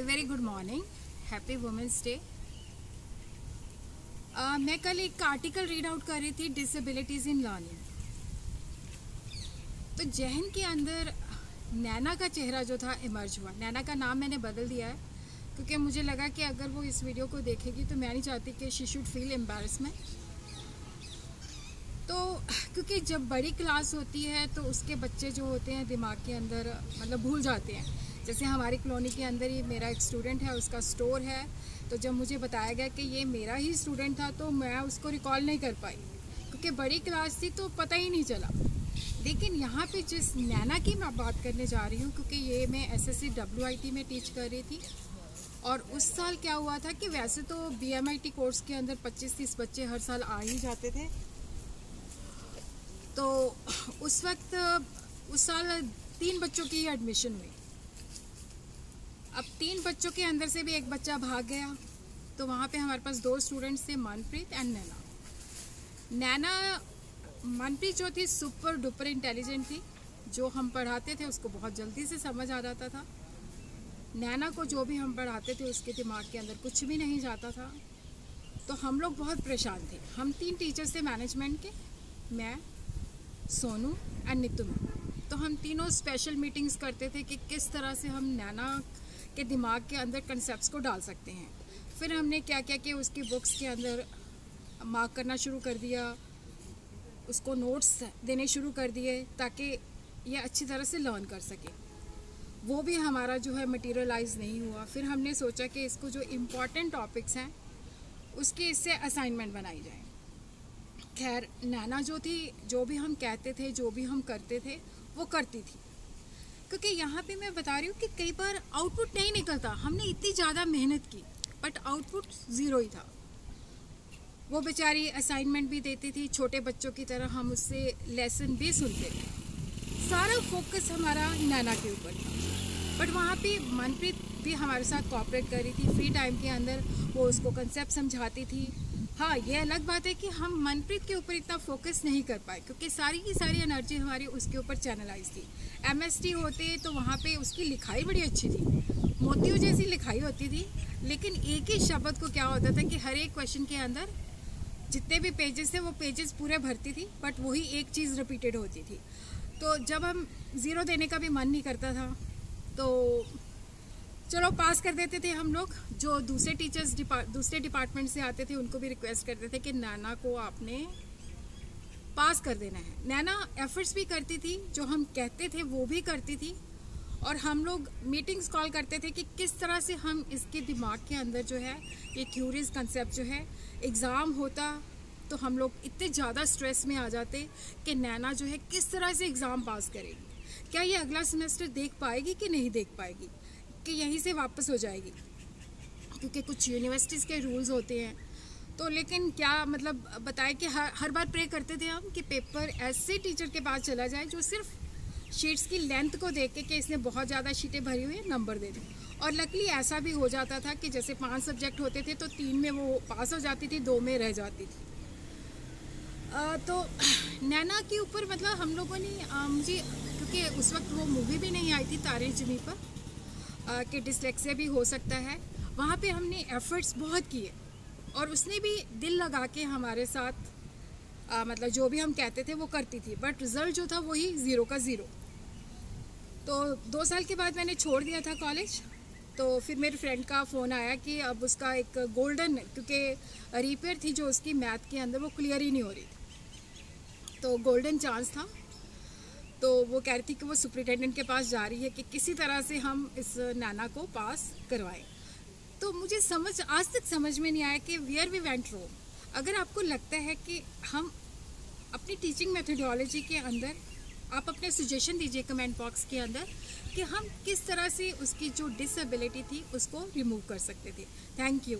Very good morning, happy women's day. मैं कल एक आर्टिकल रीड आउट कर रही थी, डिसेबिलिटीज़ इन लर्निंग। तो जहन के अंदर नैना का चेहरा जो था इमर्ज हुआ। नैना का नाम मैंने बदल दिया है क्योंकि मुझे लगा कि अगर वो इस वीडियो को देखेगी तो मैं नहीं चाहती कि शी शुड फील एम्बैरेसमेंट। तो क्योंकि जब बड़ी क्लास होती है तो उसके बच्चे जो होते हैं दिमाग के अंदर मतलब भूल जाते हैं। जैसे हमारी कॉलोनी के अंदर ही मेरा एक स्टूडेंट है, उसका स्टोर है। तो जब मुझे बताया गया कि ये मेरा ही स्टूडेंट था तो मैं उसको रिकॉल नहीं कर पाई क्योंकि बड़ी क्लास थी तो पता ही नहीं चला। लेकिन यहाँ पे जिस नैना की मैं बात करने जा रही हूँ, क्योंकि ये मैं SSC WIT में टीच कर रही थी और उस साल क्या हुआ था कि वैसे तो BMIT कोर्स के अंदर 25-30 बच्चे हर साल आ ही जाते थे। तो उस वक्त उस साल 3 बच्चों की एडमिशन हुई। अब 3 बच्चों के अंदर से भी एक बच्चा भाग गया। तो वहाँ पे हमारे पास 2 स्टूडेंट्स थे, मनप्रीत एंड नैना। मनप्रीत जो थी सुपर डुपर इंटेलिजेंट थी, जो हम पढ़ाते थे उसको बहुत जल्दी से समझ आ जाता था। नैना को जो भी हम पढ़ाते थे उसके दिमाग के अंदर कुछ भी नहीं जाता था। तो हम लोग बहुत परेशान थे। हम 3 टीचर्स थे मैनेजमेंट के, मैं, सोनू एंड नीतू। तो हम तीनों स्पेशल मीटिंग्स करते थे कि किस तरह से हम नैना के दिमाग के अंदर कंसेप्ट्स को डाल सकते हैं। फिर हमने क्या क्या किया, उसकी बुक्स के अंदर मार्क करना शुरू कर दिया, उसको नोट्स देने शुरू कर दिए ताकि ये अच्छी तरह से लर्न कर सके। वो भी हमारा जो है मटीरियलाइज नहीं हुआ। फिर हमने सोचा कि इसको जो इम्पॉर्टेंट टॉपिक्स हैं उसकी इससे असाइनमेंट बनाई जाए। खैर नैना जो थी, जो भी हम कहते थे, जो भी हम करते थे वो करती थी। क्योंकि यहाँ पे मैं बता रही हूँ कि कई बार आउटपुट नहीं निकलता। हमने इतनी ज़्यादा मेहनत की बट आउटपुट ज़ीरो ही था। वो बेचारी असाइनमेंट भी देती थी, छोटे बच्चों की तरह हम उससे लेसन भी सुनते थे। सारा फोकस हमारा नैना के ऊपर था। बट वहाँ पे मनप्रीत भी हमारे साथ कोऑपरेट कर रही थी। फ्री टाइम के अंदर वो उसको कंसेप्ट समझाती थी। हाँ, ये अलग बात है कि हम मनप्रीत के ऊपर इतना फोकस नहीं कर पाए क्योंकि सारी की सारी एनर्जी हमारी उसके ऊपर चैनलाइज थी। MST होते तो वहाँ पे उसकी लिखाई बड़ी अच्छी थी, मोतियों जैसी लिखाई होती थी। लेकिन एक ही शब्द को क्या होता था कि हर एक क्वेश्चन के अंदर जितने भी पेजेस थे वो पेजेस पूरे भरती थी बट वही एक चीज़ रिपीटेड होती थी। तो जब हम 0 देने का भी मन नहीं करता था तो चलो पास कर देते थे हम लोग। जो दूसरे टीचर्स दूसरे डिपार्टमेंट से आते थे उनको भी रिक्वेस्ट करते थे कि नैना को आपने पास कर देना है। नैना एफर्ट्स भी करती थी, जो हम कहते थे वो भी करती थी। और हम लोग मीटिंग्स कॉल करते थे कि किस तरह से हम इसके दिमाग के अंदर जो है ये थ्योरीज कंसेप्ट जो है, एग्ज़ाम होता तो हम लोग इतने ज़्यादा स्ट्रेस में आ जाते कि नैना जो है किस तरह से एग्ज़ाम पास करेगी, क्या ये अगला सेमेस्टर देख पाएगी कि नहीं देख पाएगी, कि यहीं से वापस हो जाएगी। क्योंकि कुछ यूनिवर्सिटीज़ के रूल्स होते हैं। तो लेकिन क्या मतलब बताए कि हर बार प्रे करते थे हम कि पेपर ऐसे टीचर के पास चला जाए जो सिर्फ शीट्स की लेंथ को देख के कि इसने बहुत ज़्यादा शीटें भरी हुई है नंबर दे दें। और लकीली ऐसा भी हो जाता था कि जैसे 5 सब्जेक्ट होते थे तो 3 में वो पास हो जाती थी, 2 में रह जाती थी। तो नैना के ऊपर मतलब हम लोगों ने मुझे, क्योंकि उस वक्त वो मूवी भी नहीं आई थी तारे ज़मीं पर कि डिस्लेक्सिया भी हो सकता है, वहाँ पे हमने एफ़र्ट्स बहुत किए और उसने भी दिल लगा के हमारे साथ मतलब जो भी हम कहते थे वो करती थी। बट रिज़ल्ट जो था वही 0 का 0। तो 2 साल के बाद मैंने छोड़ दिया था कॉलेज। तो फिर मेरे फ्रेंड का फ़ोन आया कि अब उसका एक गोल्डन, क्योंकि रिपेयर थी जो उसकी मैथ के अंदर वो क्लियर ही नहीं हो रही थी, तो गोल्डन चांस था। तो वो कह रही थी कि वो सुपरिटेंडेंट के पास जा रही है कि किसी तरह से हम इस नैना को पास करवाएं। तो मुझे आज तक समझ में नहीं आया कि वेयर वी वेंट रॉन्ग। अगर आपको लगता है कि हम अपनी टीचिंग मेथोडोलॉजी के अंदर, आप अपने सजेशन दीजिए कमेंट बॉक्स के अंदर कि हम किस तरह से उसकी जो डिसेबिलिटी थी उसको रिमूव कर सकते थे। Thank you.